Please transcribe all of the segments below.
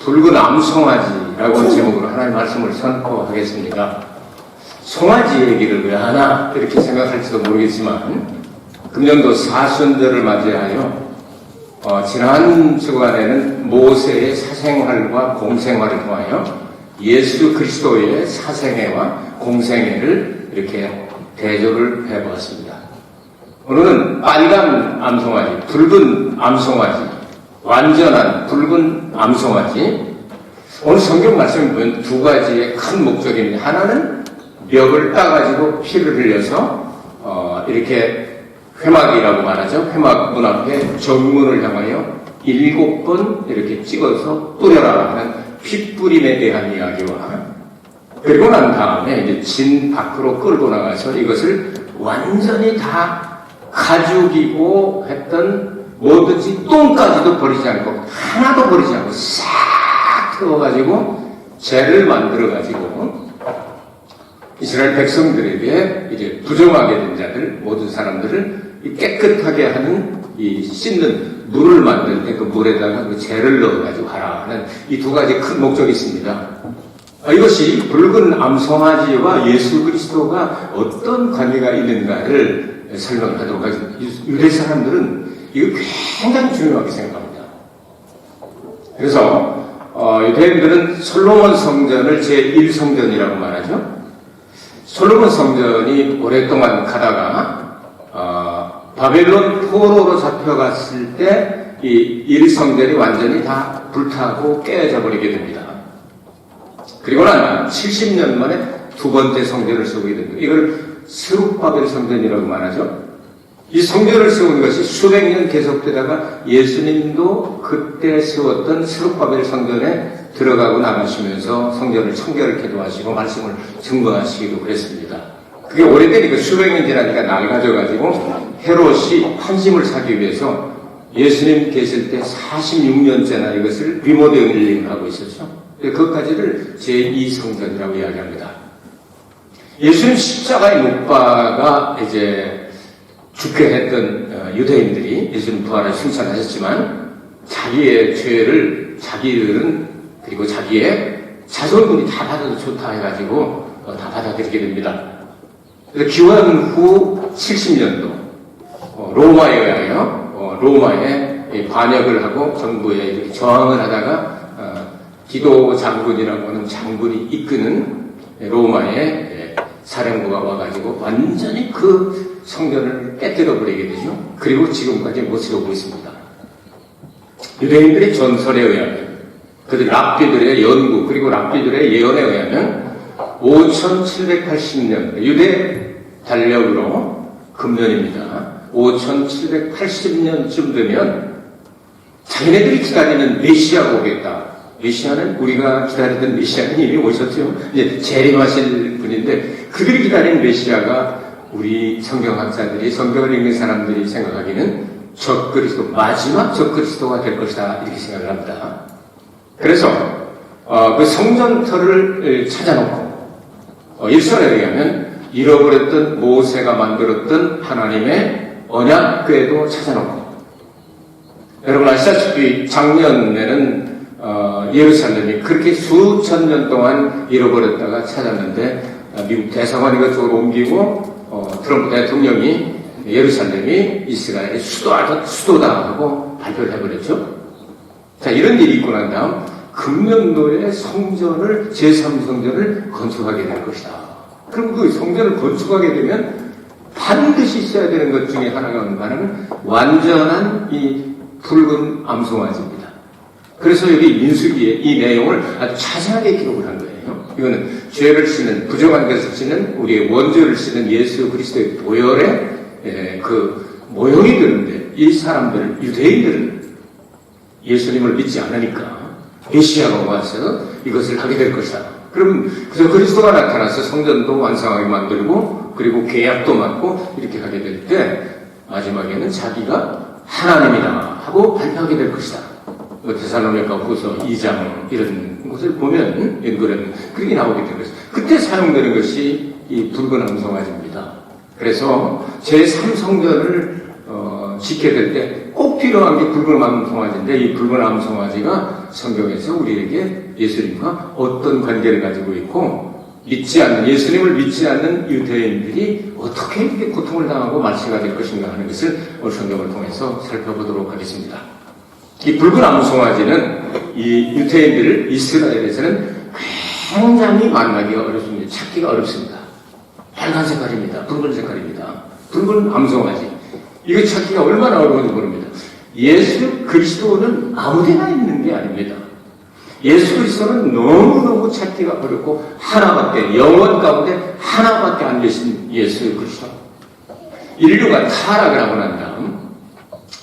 붉은 암송아지라고 제목으로 하나님의 말씀을 선포하겠습니다. 송아지 얘기를 왜 하나 이렇게 생각할지도 모르겠지만 금년도 사순절을 맞이하여 지난 주간에는 모세의 사생활과 공생활을 통하여 예수 그리스도의 사생애와 공생애를 이렇게 대조를 해보았습니다. 오늘은 빨간 암송아지, 붉은 암송아지, 완전한 붉은 암송아지. 오늘 성경 말씀을 보면 두 가지의 큰 목적입니다. 하나는 멱을 따가지고 피를 흘려서 이렇게 회막이라고 말하죠. 회막 문 앞에 정문을 향하여 7번 이렇게 찍어서 뿌려라 하는 핏뿌림에 대한 이야기와, 그리고 난 다음에 이제 진 밖으로 끌고 나가서 이것을 완전히 다 가죽이고 했던 뭐든지 똥까지도 버리지 않고 하나도 버리지 않고 싹 태워가지고 죄를 만들어가지고 이스라엘 백성들에게 이제 부정하게 된 자들, 모든 사람들을 깨끗하게 하는 이 씻는 물을 만들 때 그 물에다가 그 죄를 넣어가지고 하라 하는 이 두 가지 큰 목적이 있습니다. 이것이 붉은 암송아지와 예수 그리스도가 어떤 관계가 있는가를 설명을 하도록 하겠습니다. 유대 사람들은 이거 굉장히 중요하게 생각합니다. 그래서 유대인들은 솔로몬 성전을 제1성전이라고 말하죠. 솔로몬 성전이 오랫동안 가다가 바벨론 포로로 잡혀갔을 때 이 1성전이 완전히 다 불타고 깨져 버리게 됩니다. 그리고 난 70년 만에 두 번째 성전을 세우게 됩니다. 이걸 스룹바벨 성전이라고 말하죠. 이 성전을 세운 것이 수백 년 계속되다가 예수님도 그때 세웠던 스룹바벨 성전에 들어가고 나가시면서 성전을 청결케 도하시고 말씀을 증거하시기도 그랬습니다. 그게 오래되니까 수백 년 지나니까 낡아져가지고 헤롯이 환심을 사기 위해서 예수님 계실 때 46년째나 이것을 리모델링을 하고 있었죠. 그것까지를 제2성전이라고 이야기합니다. 예수님 십자가에 못 박아 이제 죽게 했던 유대인들이 예수님 부활을 칭찬하셨지만 자기의 죄를 자기들은 그리고 자기의 자손들이 다 받아도 좋다 해가지고 다 받아들이게 됩니다. 그래서 기원 후 70년도 로마에 의하여 로마에 반역을 하고 정부에 이렇게 저항을 하다가 기도 장군이라고 하는 장군이 이끄는 로마의 사령부가 와가지고 완전히 그 성전을 깨뜨려 버리게 되죠. 그리고 지금까지 못 세우고 있습니다. 유대인들의 전설에 의하면, 그들 랍비들의 연구 그리고 랍비들의 예언에 의하면 5780년 유대 달력으로 금년입니다. 5780년쯤 되면 자기네들이 기다리는 메시아가 오겠다. 메시아는 우리가 기다리던 메시아는 이미 오셨죠. 이제 재림하실 분인데 그들이 기다리는 메시아가 우리 성경학자들이 성경을 읽는 사람들이 생각하기는 적그리스도, 마지막 적그리스도가 될 것이다 이렇게 생각을 합니다. 그래서 그 성전터를 찾아놓고 일설에 의하면 잃어버렸던 모세가 만들었던 하나님의 언약궤도 찾아놓고, 여러분 아시다시피 작년에는 예루살렘이 그렇게 수천 년 동안 잃어버렸다가 찾았는데 미국 대사관이 그쪽으로 옮기고 트럼프 대통령이 예루살렘이 이스라엘의 수도다 하고 발표를 해버렸죠. 자, 이런 일이 있고 난 다음 금년도에 성전을 제3성전을 건축하게 될 것이다. 그럼 그 성전을 건축하게 되면 반드시 있어야 되는 것 중에 하나가 뭐냐면 완전한 이 붉은 암송아지입니다. 그래서 여기 민수기에 이 내용을 아주 자세하게 기록을 한 거예요. 이거는 죄를 씻는, 부정한 것을 씻는, 우리의 원죄를 씻는 예수 그리스도의 보혈의 그 모형이 되는데, 이 사람들은, 유대인들은 예수님을 믿지 않으니까 메시아가 와서 이것을 하게 될 것이다. 그럼 그래서 그리스도가 나타나서 성전도 완성하게 만들고 그리고 계약도 맡고 이렇게 하게 될 때 마지막에는 자기가 하나님이다 하고 발표하게 될 것이다. 데살로니가 후서 2장 이런 것을 보면 연구는 그렇게 나오게 된 것이다. 그때 사용되는 것이 이 붉은 암송아지입니다. 그래서 제3성전을 짓게 될 때 꼭 필요한 게 붉은 암송아지인데, 이 붉은 암송아지가 성경에서 우리에게 예수님과 어떤 관계를 가지고 있고 예수님을 믿지 않는 유대인들이 어떻게 이렇게 고통을 당하고 말세가 될 것인가 하는 것을 오늘 성경을 통해서 살펴보도록 하겠습니다. 이 붉은 암송아지는 이 유대인들 이스라엘에서는 굉장히 만나기가 어렵습니다. 찾기가 어렵습니다. 빨간 색깔입니다. 붉은 색깔입니다. 붉은 암송아지. 이거 찾기가 얼마나 어려운지 모릅니다. 예수 그리스도는 아무데나 있는 게 아닙니다. 예수 그리스도는 너무너무 찾기가 어렵고 하나밖에, 영원 가운데 하나밖에 안 계신 예수 그리스도. 인류가 타락을 하고 난 다음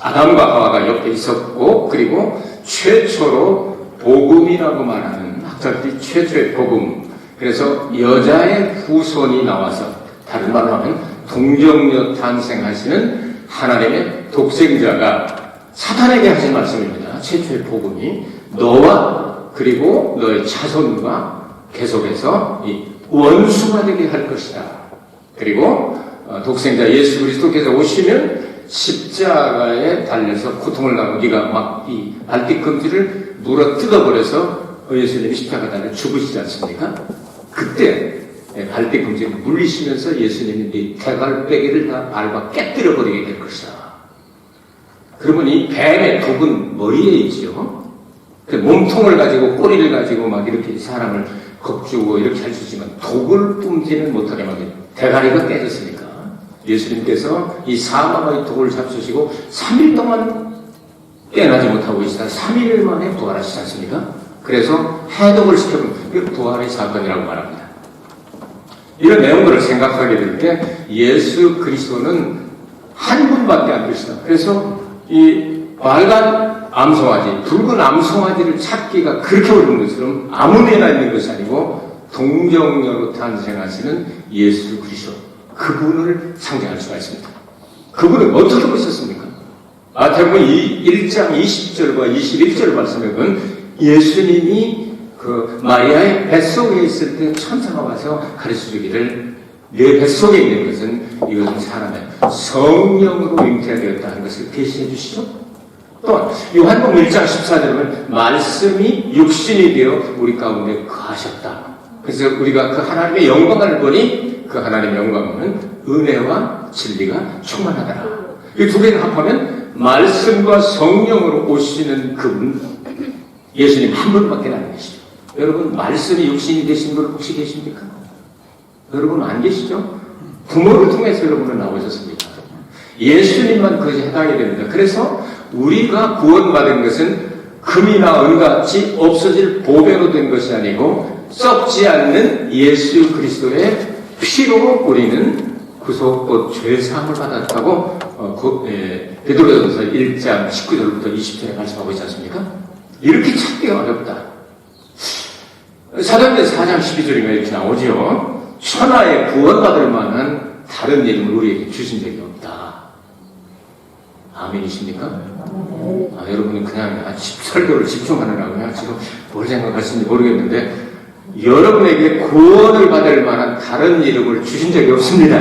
아담과 하와가 옆에 있었고, 그리고 최초로 복음이라고 말하는 학자들이 최초의 복음, 그래서 여자의 후손이 나와서, 다른 말로 하면 동정녀 탄생하시는 하나님의 독생자가 사탄에게 하신 말씀입니다. 최초의 복음이 너와 그리고 너의 자손과 계속해서 이 원수가 되게 할 것이다. 그리고 독생자 예수 그리스도께서 오시면 십자가에 달려서 고통을 당하고 네가 막 이 발뒤꿈치를 물어 뜯어버려서 예수님이 십자가 달려 죽으시지 않습니까? 그때 발뒤꿈치를 물리시면서 예수님이 네 대갈배기를 다 밟아 깨뜨려버리게 될 것이다. 그러면 이 뱀의 독은 머리에 있죠. 몸통을 가지고 꼬리를 가지고 막 이렇게 사람을 겁주고 이렇게 할 수 있지만 독을 뿜지는 못하게 만든 대가리가 깨졌으니까 예수님께서 이 사망의 독을 잡수시고 3일 동안 깨어나지 못하고 계시다. 3일 만에 부활하시지 않습니까? 그래서 해독을 시켜본 그 부활의 사건이라고 말합니다. 이런 내용들을 생각하게 될 때 예수 그리스도는 한 분밖에 안 계시다. 그래서 이 빨간 암송아지, 붉은 암송아지를 찾기가 그렇게 어려운 것처럼 아무데나 있는 것이 아니고 동정녀로 탄생하시는 예수 그리스도, 그분을 상징할 수가 있습니다. 그분은 어떻게 보셨습니까? 대부분 이 1장 20절과 21절 말씀에 보면 예수님이 그 마리아의 뱃속에 있을 때 천사가 와서 가르쳐주기를 내 뱃속에 있는 것은 이것은 사람의 성령으로 잉태되었다 하는 것을 계시해 주시죠. 또한 요한복음 1장 14절에 보면 말씀이 육신이 되어 우리 가운데 거하셨다. 그래서 우리가 그 하나님의 영광을 보니 그 하나님의 영광은 은혜와 진리가 충만하더라. 이 두 개를 합하면 말씀과 성령으로 오시는 그분, 예수님 한 분밖에 안 계시죠. 여러분, 말씀이 육신이 되신 분 혹시 계십니까? 여러분 안 계시죠? 부모를 통해서 여러분은 나오셨습니다. 예수님만 그것이 해당이 됩니다. 그래서 우리가 구원받은 것은 금이나 은같이 없어질 보배로 된 것이 아니고 썩지 않는 예수 그리스도의 피로 우리는 구속, 죄사함을 받았다고 베드로전서 1장 19절부터 20절에 말씀하고 있지 않습니까? 이렇게 찾기가 어렵다. 사도행전 4장 12절인가 이렇게 나오죠. 천하에 구원받을 만한 다른 이름을 우리에게 주신 적이 없다. 아멘이십니까? 여러분은 그냥 설교를 집중하느라고 그냥 지금 뭘 생각하시는지 모르겠는데 여러분에게 구원을 받을 만한 다른 이름을 주신 적이 없습니다.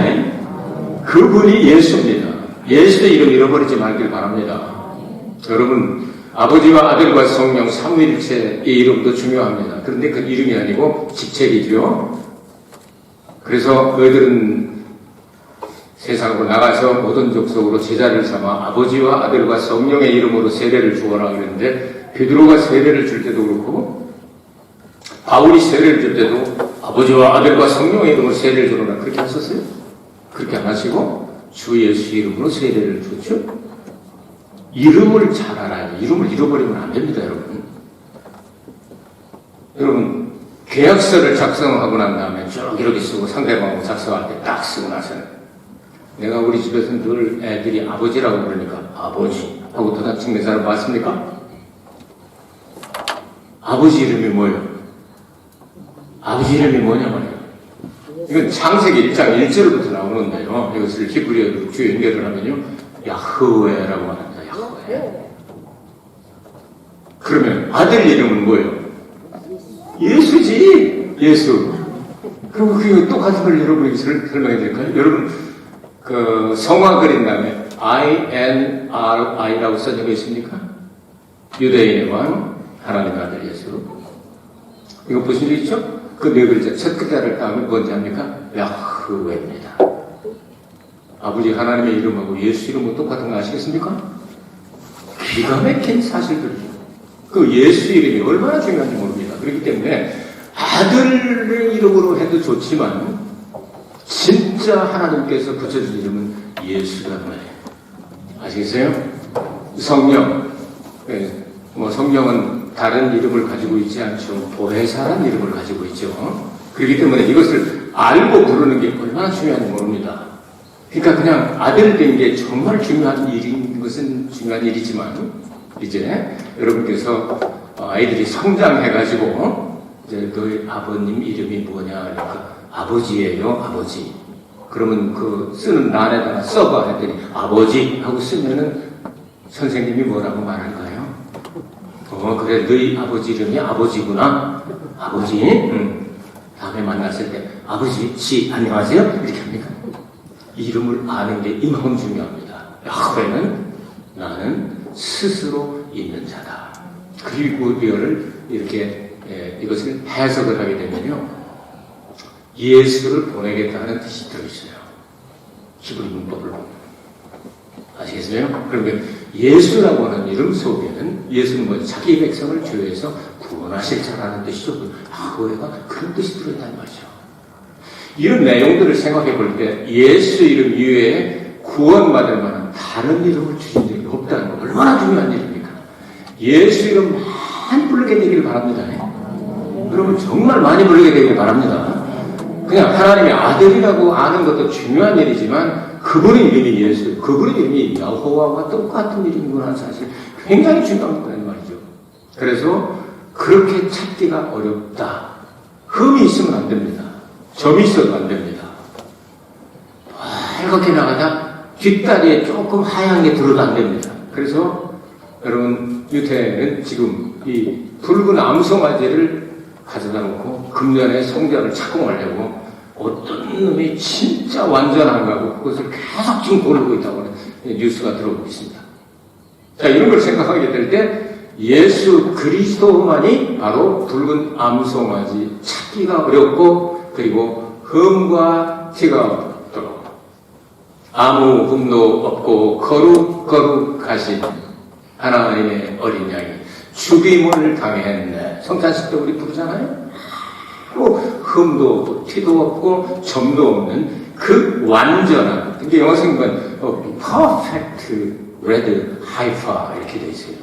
그분이 예수입니다. 예수의 이름 잃어버리지 말길 바랍니다. 여러분, 아버지와 아들과 성령 삼위일체의 이름도 중요합니다. 그런데 그 이름이 아니고 직책이죠. 그래서 너희들은 세상으로 나가서 모든 족속으로 제자를 삼아 아버지와 아들과 성령의 이름으로 세례를 주어라 그랬는데 베드로가 세례를 줄 때도 그렇고 바울이 세례를 줄 때도 아버지와 아들과 성령의 이름으로 세례를 주어라 그렇게 하셨어요? 그렇게 안 하시고 주 예수 이름으로 세례를 줬죠? 이름을 잘 알아야 돼요. 이름을 잃어버리면 안 됩니다, 여러분. 여러분, 계약서를 작성하고 난 다음에 쭉 이렇게 쓰고 상대방하고 작성할 때 딱 쓰고 나서는 내가 우리 집에서 늘 애들이 아버지라고 그러니까 아버지 하고 도장 찍는 사람 봤습니까? 아버지 이름이 뭐예요? 아버지 이름이 뭐냐 말이에요. 이건 창세기 1장 1절부터 나오는데요. 이것을 히브리어로 주 연결을 하면요. 야흐웨라고 합니다. 야흐웨. 그러면 아들 이름은 뭐예요? 예수지. 예수. 그럼 그 똑같은 걸 여러분에게 설명해 드릴까요? 여러분, 그 성화 그린 다음에 INRI라고 써져 있습니까? 유대인의 왕, 하나님의 아들 예수. 이거 보신 적 있죠? 그 네 글자, 첫 글자를 따면 뭔지 압니까? 야흐웨입니다. 아버지 하나님의 이름하고 예수 이름은 똑같은 거 아시겠습니까? 기가 막힌 사실들이죠. 그 예수 이름이 얼마나 중요한지 모릅니다. 그렇기 때문에 아들의 이름으로 해도 좋지만 진짜 하나님께서 붙여준 이름은 예수라는 말이에요. 아시겠어요? 성령. 성령은 다른 이름을 가지고 있지 않죠. 보혜사라는 이름을 가지고 있죠. 그렇기 때문에 이것을 알고 부르는 게 얼마나 중요한지 모릅니다. 그러니까 그냥 아들 된 게 정말 중요한 일인 것은 중요한 일이지만 이제 여러분께서 아이들이 성장해가지고 이제 너희 아버님 이름이 뭐냐 그러니까 아버지예요, 아버지. 그러면 그 쓰는 란에다가 써봐 했더니 아버지 하고 쓰면은 선생님이 뭐라고 말할까요? 그래 너희 아버지 이름이 아버지구나. 아버지. 다음에 만났을 때 아버지 씨 안녕하세요 이렇게 합니까? 이름을 아는 게 이만큼 중요합니다. 야훼는 나는 스스로 있는 자다. 그리고 이거를 이렇게 이것을 해석을 하게 되면요 예수를 보내겠다는 뜻이 들어있어요. 히브리 문법을 보면 아시겠어요? 그러면 예수라고 하는 이름 속에는 예수는 뭐지? 자기 백성을 죄에서 구원하실 자라는 뜻이죠. 야훼가 그런 뜻이 들어있다는 말이죠. 이런 내용들을 생각해 볼 때 예수 이름 이외에 구원받을 만한 다른 이름을 주신 적이 없다는 거 얼마나 중요한 일입니까? 예수 이름 많이 부르게 되기를 바랍니다. 여러분 정말 많이 부르게 되기를 바랍니다. 그냥 하나님의 아들이라고 아는 것도 중요한 일이지만 그분의 이름이 예수, 그분의 이름이 여호와와 똑같은 이름이구나 하는 사실 굉장히 중요한 거란 말이죠. 그래서 그렇게 찾기가 어렵다. 흠이 있으면 안 됩니다. 점이 있어도 안 됩니다. 빨갛게 나가다 뒷다리에 조금 하얀 게 들어도 안 됩니다. 그래서 여러분 유태는 지금 이 붉은 암송아지를 가져다 놓고 금년에 성전을 착공하려고 어떤 놈이 진짜 완전한가고 그것을 계속 지금 고르고 있다고 뉴스가 들어오고 있습니다. 자, 이런 걸 생각하게 될 때 예수 그리스도만이 바로 붉은 암송아지 찾기가 어렵고 그리고 흠과 티가 없도록 아무 흠도 없고 거룩하신 하나님의 어린 양이 죽임을 당했네. 성찬식 때 우리 부르잖아요. 흠도 없고 티도 없고 점도 없는 그 완전한, 이게 영어 성경은 perfect red heifer 이렇게 돼 있어요.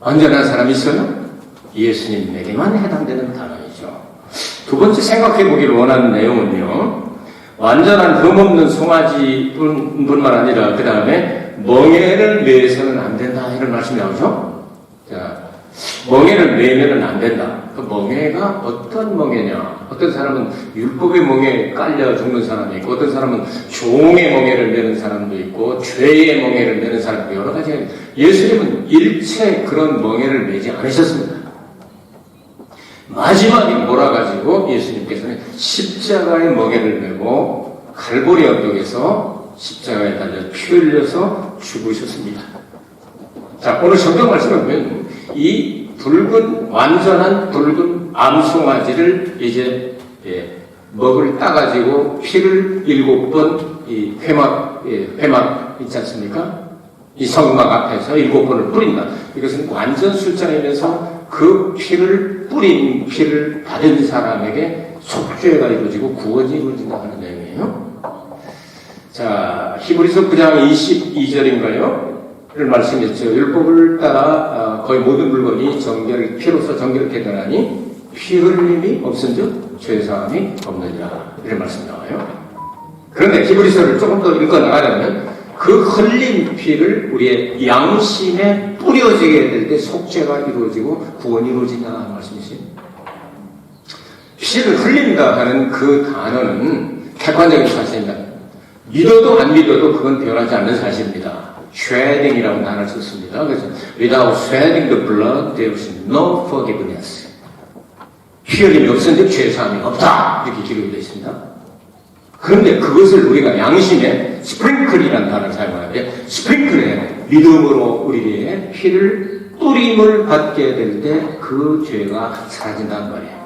완전한 사람이 있어요? 예수님에게만 해당되는 단어이죠. 두 번째 생각해 보기를 원하는 내용은요, 완전한 흠없는 송아지뿐만 아니라 그 다음에 멍에를 매서는 안 된다 이런 말씀이 나오죠. 자, 멍에를 매면은 안 된다. 그 멍에가 어떤 멍에냐? 어떤 사람은 율법의 멍에 깔려 죽는 사람이 있고, 어떤 사람은 종의 멍에를 매는 사람도 있고, 죄의 멍에를 매는 사람도 여러 가지가 있습니다. 예수님은 일체 그런 멍에를 매지 않으셨습니다. 마지막에 몰아가지고 예수님께서는 십자가의 멍에를 메고 갈보리 언덕에서 십자가에 달려 피 흘려서 죽으셨습니다. 자, 오늘 성경 말씀을 보면 이 완전한 붉은 암송아지를 이제 먹을 따가지고 피를 7번 이 회막 있지 않습니까? 이 성막 앞에서 7번을 뿌린다. 이것은 완전 술장이면서 그 피를 받은 사람에게 속죄가 이루어지고 구원이 이루어진다 하는 내용이에요. 자, 히브리서 9장 22절인가요? 를 말씀했죠. 율법을 따라 거의 모든 물건이 피로서 정결케 되나니 피 흘림이 없은즉 죄사함이 없느니라. 이런 말씀이 나와요. 그런데 히브리서를 조금 더 읽어 나가려면 그 흘린 피를 우리의 양심에 뿌려지게 될 때 속죄가 이루어지고 구원이 이루어진다는 말씀이시죠. 피를 흘린다 하는 그 단어는 객관적인 사실입니다. 믿어도 안 믿어도 그건 변하지 않는 사실입니다. shedding이라는 단어를 썼습니다. 그래서 without shedding the blood there is no forgiveness. 피 흘림이 없은데 죄사함이 없다. 이렇게 기록이 되어 있습니다. 그런데 그것을 우리가 양심에 스프링클이라는 단어를 사용하는데 스프링클에 믿음으로 우리의 피를 뿌림을 받게 될 때 그 죄가 사라진다는 말이에요.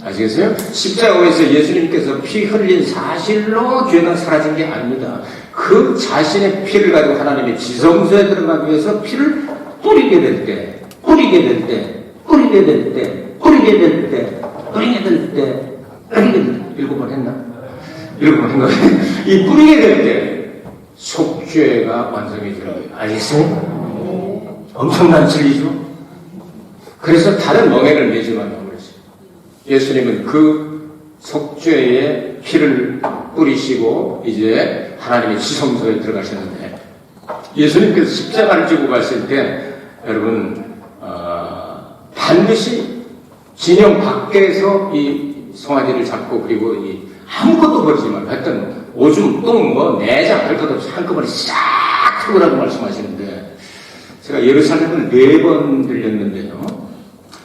아시겠어요? 십자가에서 예수님께서 피 흘린 사실로 죄가 사라진 게 아닙니다. 그 자신의 피를 가지고 하나님의 지성소에 들어가기 위해서 피를 뿌리게 될 때, 뿌리게 될 때, 뿌리게 될 때, 뿌리게 될 때, 뿌리게 될 때, 뿌리게 될 때, 7번 했나? 7번 한 거예요. 이 뿌리게 될 때, 속죄가 완성해지는 거예요. 알겠어요? 엄청난 진리죠? 그래서 다른 멍에를 매지 말라고 그랬어요. 예수님은 그 속죄의 피를 뿌리시고 이제 하나님의 지성소에 들어가셨는데, 예수님께서 십자가를 지고 갔을 때 여러분 반드시 진영 밖에서 이 송아지를 잡고, 그리고 이 아무것도 버리지 말고 했던 오줌, 똥, 내장 할 것 없이 한꺼번에 싹 털으라고 말씀하시는데, 제가 예루살렘을 4번 들렸는데요,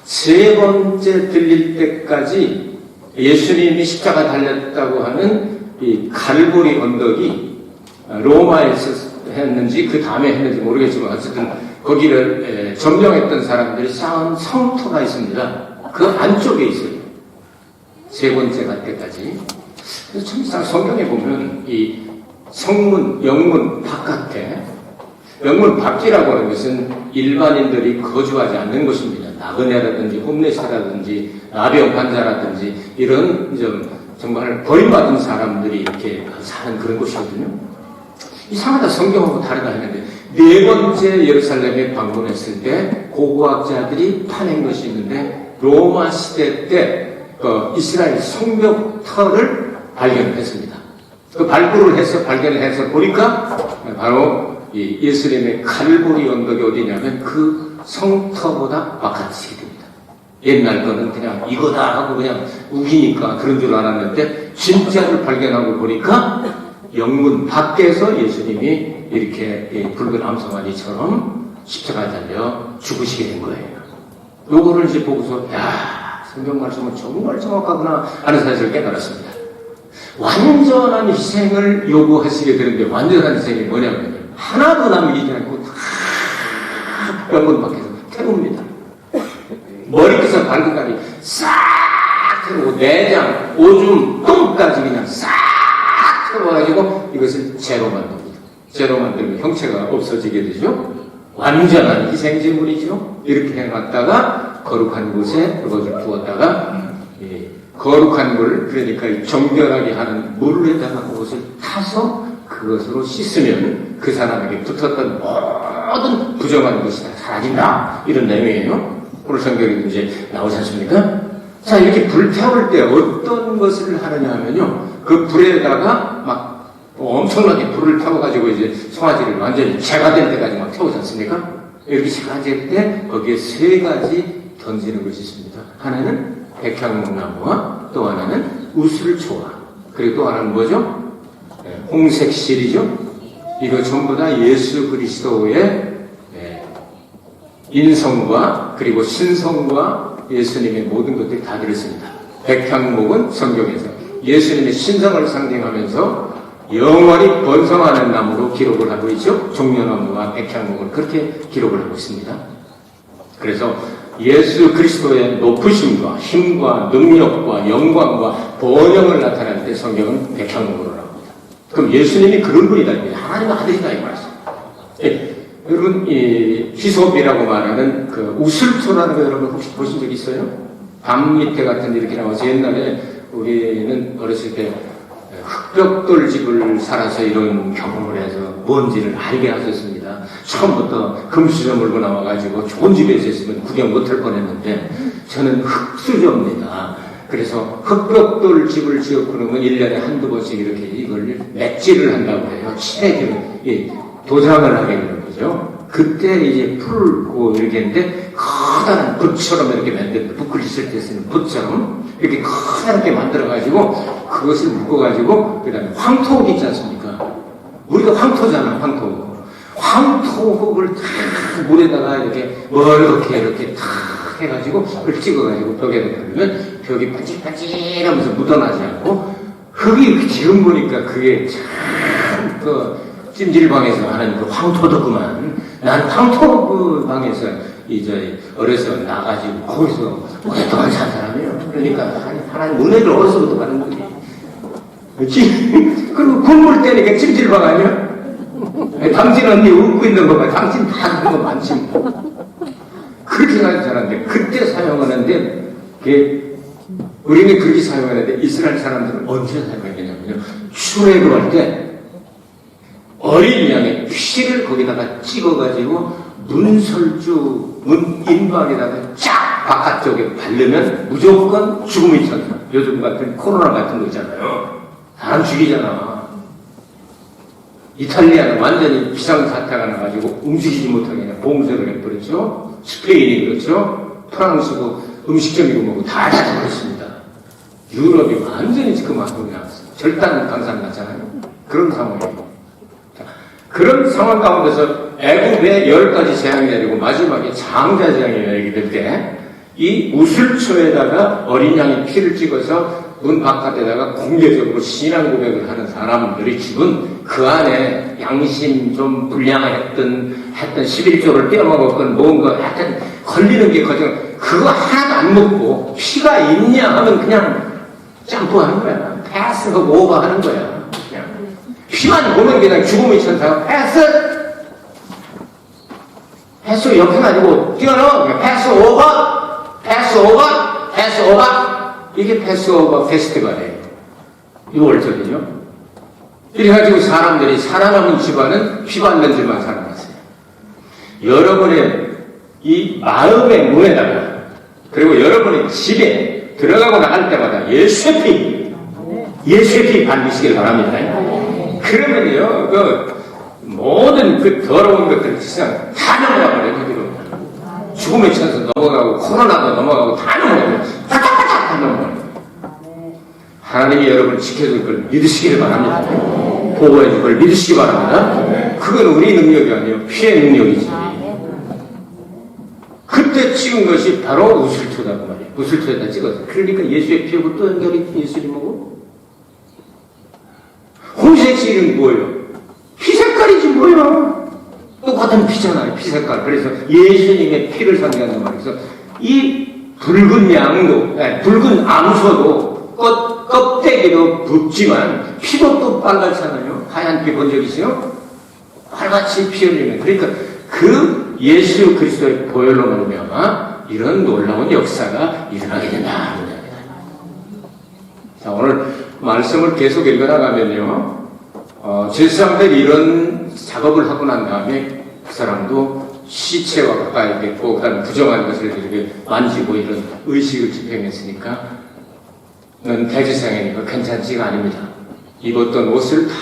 3번째 들릴 때까지 예수님이 십자가 달렸다고 하는 이 갈보리 언덕이 로마에서 했는지 그 다음에 했는지 모르겠지만 어쨌든 거기를 점령했던 사람들이 쌓은 성터가 있습니다. 그 안쪽에 있어요. 3번째 갈 때까지. 그래서 참 성경에 보면 이 성문, 영문 바깥에, 영문 밖이라고 하는 것은 일반인들이 거주하지 않는 곳입니다. 나그네라든지 홈레스라든지 나병 환자라든지 이런 정말 버림받은 사람들이 이렇게 사는 그런 곳이거든요. 이상하다, 성경하고 다르다 했는데 4번째 예루살렘에 방문했을 때 고고학자들이 파낸 것이 있는데, 로마 시대 때 이스라엘 성벽터를 발견했습니다. 그 발굴을 해서 발견해서 보니까 바로 이 예수님의 칼보리 언덕이 어디냐면 그 성터보다 바깥이 됩니다. 옛날 거는 그냥 이거다 하고 그냥 우기니까 그런 줄 알았는데, 진짜를 발견하고 보니까 영문 밖에서 예수님이 이렇게 붉은 암송아지처럼 십자가에 달려 죽으시게 된 거예요. 요거를 이제 보고서 야, 성경 말씀은 정말 정확하구나 하는 사실을 깨달았습니다. 완전한 희생을 요구하시게 되는데, 완전한 희생이 뭐냐면요, 하나도 남기지 않고 다 병원 밖에서 태웁니다. 머리부터 발끝까지 싹 태우고, 내장, 오줌, 똥까지 그냥 싹 태워가지고 이것을 제로 만듭니다. 제로 만들면 형체가 없어지게 되죠. 완전한 희생제물이죠. 이렇게 해놨다가 거룩한 곳에 그것을 두었다가 거룩한 물, 그러니까 정결하게 하는 물에다가 그것을 타서 그것으로 씻으면 그 사람에게 붙었던 모든 부정한 것이 다 사라진다, 이런 내용이에요. 오늘 성경에도 이제 나오지 않습니까? 자, 이렇게 불태울 때 어떤 것을 하느냐 하면요, 그 불에다가 막 엄청나게 불을 태워가지고 이제 송아지를 완전히 재가 될 때까지 막 태우지 않습니까? 이렇게 재가 될 때 거기에 3가지 던지는 것이 있습니다. 하나는 백향나무와, 또 하나는 우슬초와, 그리고 또 하나는 뭐죠? 홍색실이죠. 이거 전부 다 예수 그리스도의 인성과 그리고 신성과 예수님의 모든 것들이 다 들었습니다. 백향목은 성경에서 예수님의 신성을 상징하면서 영원히 번성하는 나무로 기록을 하고 있죠. 종려나무와 백향목은 그렇게 기록을 하고 있습니다. 그래서 예수 그리스도의 높으심과 힘과 능력과 영광과 번영을 나타낼 때 성경은 백향목으로 나옵니다. 그럼 예수님이 그런 분이다, 하나님의 아들이다 이 말씀. 여러분, 이 휘솝이라고 말하는 그 우슬초라는 거 여러분 혹시 보신 적 있어요? 밤 밑에 같은 데 이렇게 나와서, 옛날에 우리는 어렸을 때 흑벽돌집을 살아서 이런 경험을 해서 뭔지를 알게 하셨습니다. 처음부터 금수저 물고 나와가지고 좋은 집에서 있으면 구경 못할 뻔했는데, 저는 흑수저입니다. 그래서 흑벽돌 집을 지었고 그러면 1년에 한두 번씩 이렇게 이걸 맷질을 한다고 해요. 칠해기를, 도장을 하게 되는 거죠. 그때 이제 풀고 이렇게 했는데, 커다란 붓처럼 이렇게 만든, 붓글 있을 때 쓰는 붓처럼 이렇게 커다랗게 만들어가지고 그것을 묶어가지고, 그 다음에 황토 있지 않습니까? 우리가 황토잖아, 황토. 황토를 탁 물에다가 이렇게 멀겋게 탁 해가지고 그걸 찍어가지고 벽에다 걸리면 벽이 반질반질하면서 묻어나지 않고, 흙이 지금 보니까 그게 참 찜질방에서 하는 그 황토덕구만. 난 황토 그 방에서 이제 어려서 나가지고 거기서 오랫동안 산 사람이에요. 그러니까 하나님 은혜를 어디서부터 받는 거지. 그렇지? 그리고 굶을 때니까 찜질방 아니야? 당신 언니 웃고 있는 거 봐. 당신 다 그런 거 많지 뭐. 그렇게 사용하는데 그때 사용하는데 우리는 그렇게 사용하는데 이스라엘 사람들은 언제 사용했냐면요. 출애굽할 때 어린 양의 피를 거기다가 찍어가지고 문설주 인발에다가 쫙 바깥쪽에 바르면 무조건 죽음이 천사. 요즘 같은 코로나 같은 거 있잖아요. 사람 죽이잖아. 이탈리아는 완전히 비상사태가 나가지고 움직이지 못하게 그냥 봉쇄를 해버렸죠. 스페인이 그렇죠. 프랑스도 음식점이고 뭐고 다 닫아버렸습니다. 유럽이 완전히 지금 한국에 나왔어요. 절단 당상 났잖아요. 그런 상황이에요. 그런 상황 가운데서 애굽에 10가지 재앙이 내리고 마지막에 장자 재앙이 내리게 될 때 이 우슬초에다가 어린 양의 피를 찍어서 문 바깥에다가 공개적으로 신앙 고백을 하는 사람들이 죽은 그 안에 양심 좀 불량했던 11조를 떼어먹었건 뭔가 하여튼 걸리는 게 커져 그거 하나도 안 먹고 피가 있냐 하면 그냥 점프하는 거야. 패스하고 오버하는 거야. 그냥 피만 보면 그냥 죽음의 천사가 패스 옆에는 아니고 뛰어넘어 패스 오버 이게 패스오버 페스티벌이에요. 6월절이죠. 이래가지고 사람들이 살아남은 집안은 피 받는 집만 살아났어요. 여러분의 이 마음의 문에다가 그리고 여러분의 집에 들어가고 나갈 때마다 예수의 피 반드시길 바랍니다. 그러면요, 모든 그 더러운 것들 세상 다 넘어가 버려요. 죽음의 천사 넘어가고 코로나도 넘어가고 다 넘어가고 다 넘어가요. 하나님이 여러분을 지켜줄 걸 믿으시기를 바랍니다. 보호해줄 걸 믿으시기 바랍니다. 그건 우리 능력이 아니에요. 피의 능력이지. 그때 찍은 것이 바로 우슬초다고 말이에요. 우슬초에다 찍었어요. 그러니까 예수의 피하고 또 연결이 예수님하고 홍색색은 뭐예요? 피 색깔이지 뭐예요? 똑같은 피잖아요. 피 색깔. 그래서 예수님의 피를 상징한단 말이에요. 이 붉은 양도, 붉은 암소도 껍데기도 붉지만 피도 또 빨갛잖아요. 하얀 피 본 적 있어요? 빨갛이 피 흘리면. 그러니까 그 예수 그리스도의 보혈로 말미암아 이런 놀라운 역사가 일어나게 된다. 자, 오늘 말씀을 계속 읽어나가면요. 제사장들이 이런 작업을 하고 난 다음에 그 사람도 시체와 가까이 됐고 그 다음에 부정한 것을 이렇게 만지고 이런 의식을 집행했으니까 넌 대제사장이니까 괜찮지가 아닙니다. 입었던 옷을 다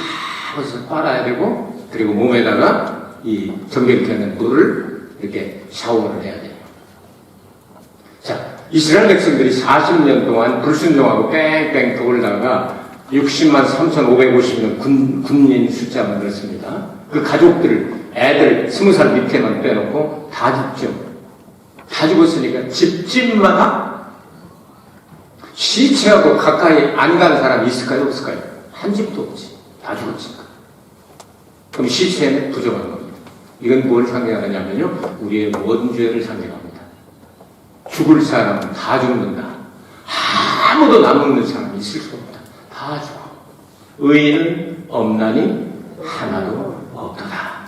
벗어 빨아야 되고 그리고 몸에다가 이 정결케 물을 이렇게 샤워를 해야 돼요. 자, 이스라엘 백성들이 40년 동안 불순종하고 뺑뺑 돌다가 60만 3,550명 군인 숫자 만들었습니다. 그 가족들, 애들 20살 밑에만 빼놓고 다 죽죠. 다 죽었으니까 집집마다 시체하고 가까이 안 간 사람이 있을까요? 없을까요? 한 집도 없지. 다 죽었으니까. 그럼 시체는 부정한 겁니다. 이건 뭘 상징하느냐면요. 우리의 모든 죄를 상징합니다. 죽을 사람은 다 죽는다. 아무도 남는 사람이 있을 수 없다. 다 죽어. 의인은 없나니 하나도 없도다.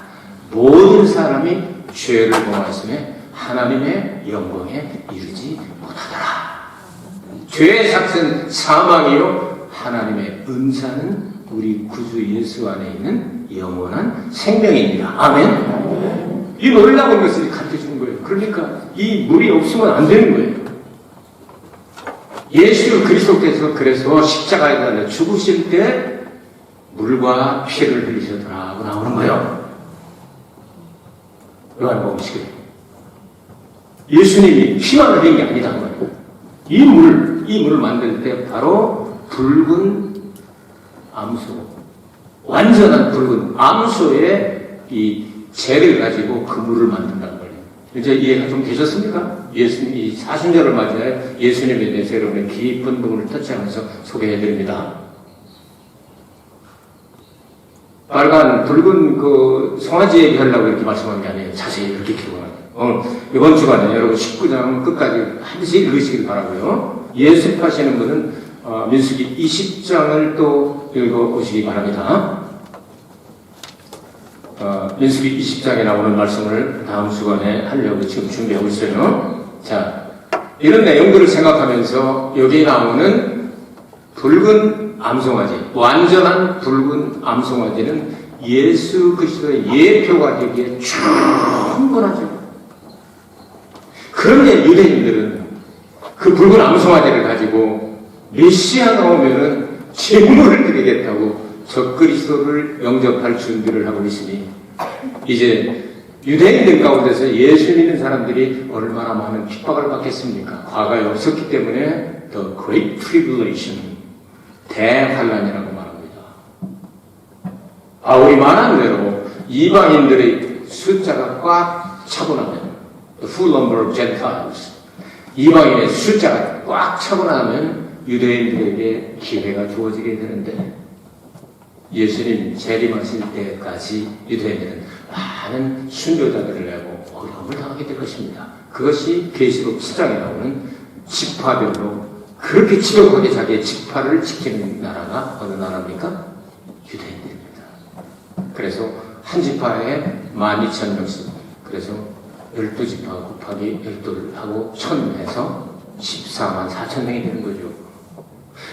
모든 사람이 죄를 범하였음에 하나님의 영광에 이르지 못하더라. 죄의 삭은 사망이요 하나님의 은사는 우리 구주 예수 안에 있는 영원한 생명입니다. 아멘. 이 놀라운 것을 가르쳐주는 거예요. 그러니까 이 물이 없으면 안 되는 거예요. 예수 그리스도께서 그래서 십자가에 달려 죽으실 때 물과 피를 흘리셨더라고 나오는 거예요. 요한복음 10에 예수님이 피만 흘린 게 아니다 말이에요. 이 물을 만들 때 바로 붉은 암소, 완전한 붉은 암소의 이 재를 가지고 그 물을 만든다는 거예요. 이제 이해가 좀 되셨습니까? 예수님이 사순절을 맞이하여 예수님에 대해서 여러분의 깊은 부분을 터치하면서 소개해드립니다. 빨간 단순한 붉은 그 송아지 얘기하려고 이렇게 말씀한 게 아니에요. 자세히 이렇게 기록하는. 이번 주간에 여러분 19장 끝까지 반드시 읽으시길 바라고요. 예습하시는 분은 민수기 20장을 또 읽어보시기 바랍니다. 민수기 20장에 나오는 말씀을 다음 주간에 하려고 지금 준비하고 있어요. 자, 이런 내용들을 생각하면서 여기 나오는 붉은 암송아지, 완전한 붉은 암송아지는 예수 그리스도의 예표가 되기에 충분하죠. 그런데 유대인들은 그 붉은 암송아지를 가지고 메시아가 오면은 제물을 드리겠다고 적그리스도를 영접할 준비를 하고 있으니 이제 유대인들 가운데서 예수 믿는 사람들이 얼마나 많은 핍박을 받겠습니까? 과거에 없었기 때문에 The Great Tribulation, 대환란이라고 말합니다. 바울이 말한 대로 이방인들의 숫자가 꽉 차고 나면 The full number of Gentiles, 이방인의 숫자가 꽉 차고 나면 유대인들에게 기회가 주어지게 되는데 예수님 재림하실 때까지 유대인들은 많은 순교자들을 내고 어려움을 당하게 될 것입니다. 그것이 계시록 7장에 나오는 지파별로 그렇게 지독하게 자기의 지파를 지키는 나라가 어느 나라입니까? 유대인들입니다. 그래서 한 지파에 12,000명씩, 그래서 12지파 곱하기 12를 하고 1000 해서 144,000명이 되는 거죠.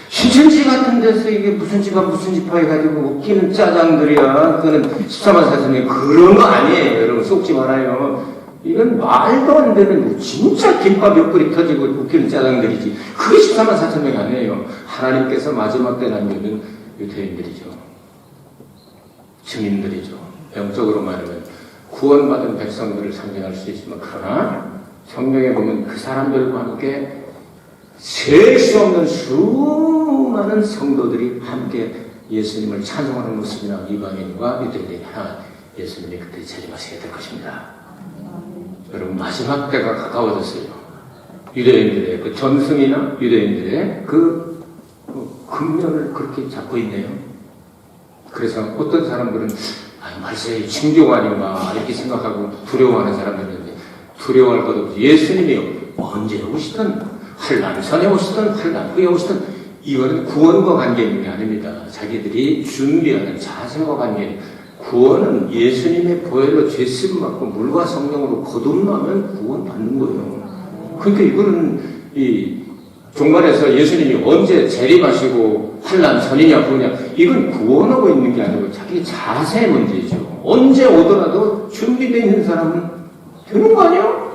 신천지 같은 데서 이게 무슨 지파 해가지고 웃기는 짜장들이야. 그거는 144,000명 그런 거 아니에요. 여러분 속지 말아요. 이건 말도 안 되는 진짜 김밥 몇 그릇 터지고 웃기는 짜장들이지. 그게 144,000명이 아니에요. 하나님께서 마지막 때 남기는 유대인들이죠. 증인들이죠. 영적으로 말하면 구원받은 백성들을 상징할 수 있지만, 그러나 성경에 보면 그 사람들과 함께 셀 수 없는 수많은 성도들이 함께 예수님을 찬송하는 모습이나 이방인과 유대인이 하나 예수님이 그때 재림하시게 될 것입니다. 여러분 마지막 때가 가까워졌어요. 유대인들의 그 전승이나 유대인들의 그 근면을 그렇게 잡고 있네요. 그래서 어떤 사람들은 말세에 징조가 아닌가 이렇게 생각하고 두려워하는 사람들은 있는데, 두려워할 것 없이 예수님이요 언제 오시든 환난 전에 오시든 환난 후에 오시든 이거는 구원과 관계 있는 게 아닙니다. 자기들이 준비하는 자세와 관계. 구원은 예수님의 보혈로 죄씀 받고 물과 성령으로 거듭나면 구원 받는 거예요. 그러니까 이거는 이 종말에서 예수님이 언제 재림하시고 환난 전이냐 후냐, 이건 구원하고 있는 게 아니고 자기 자세의 문제죠. 언제 오더라도 준비되어 있는 사람은 되는 거 아니에요?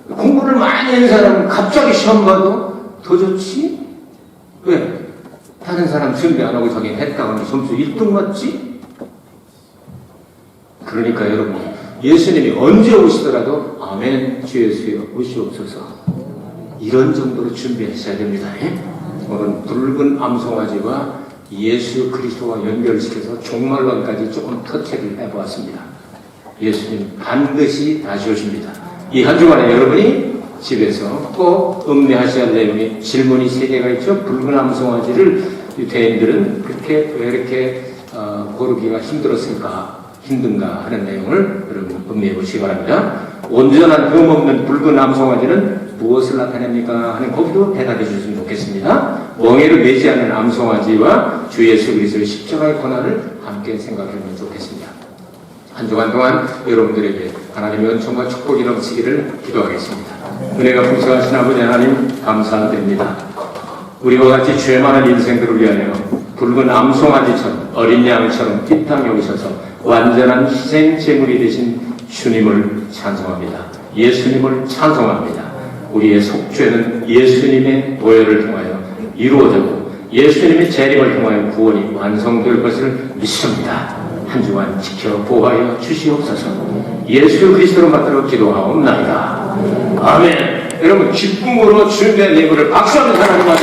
공부를 많이 한 사람은 갑자기 시험 봐도 더 좋지? 왜? 다른 사람 준비 안 하고 자기는 했다 하면 점수 1등 맞지? 그러니까 여러분, 예수님이 언제 오시더라도 아멘 주 예수여 오시옵소서, 이런 정도로 준비하셔야 됩니다. 오늘 붉은 암송아지와 예수 그리스도와 연결시켜서 종말론까지 조금 터치를 해보았습니다. 예수님 반드시 다시 오십니다. 이 한 주간에 여러분이 집에서 꼭 음미하셔야 할 내용이 질문이 3개가 있죠. 붉은 암송아지를 유대인들은 그렇게 왜 이렇게 고르기가 힘든가 하는 내용을 여러분 음미해 보시기 바랍니다. 온전한 흠없는 붉은 암송아지는 무엇을 나타냅니까? 하는 거기도 대답해 주셨으면 좋겠습니다. 멍에를 매지 않는 암송아지와 주 예수 그리스도의 십자가의 고난을 함께 생각하면 좋겠습니다. 한 주간 동안 여러분들에게 하나님의 은총과 축복이 넘치기를 기도하겠습니다. 은혜가 풍성하신 아버지 하나님 감사드립니다. 우리와 같이 죄 많은 인생들을 위하여 붉은 암송아지처럼 어린 양처럼 이 땅에 오셔서 완전한 희생 제물이 되신 주님을 찬송합니다. 예수님을 찬송합니다. 우리의 속죄는 예수님의 보혈을 통하여 이루어졌고 예수님의 재림을 통하여 구원이 완성될 것을 믿습니다. 한 주간 지켜 보호하여 주시옵소서. 예수 그리스도로 받들어 기도하옵나이다. 아멘. 여러분 기쁨으로 준비한 예물을 박수하면서 하나님 앞에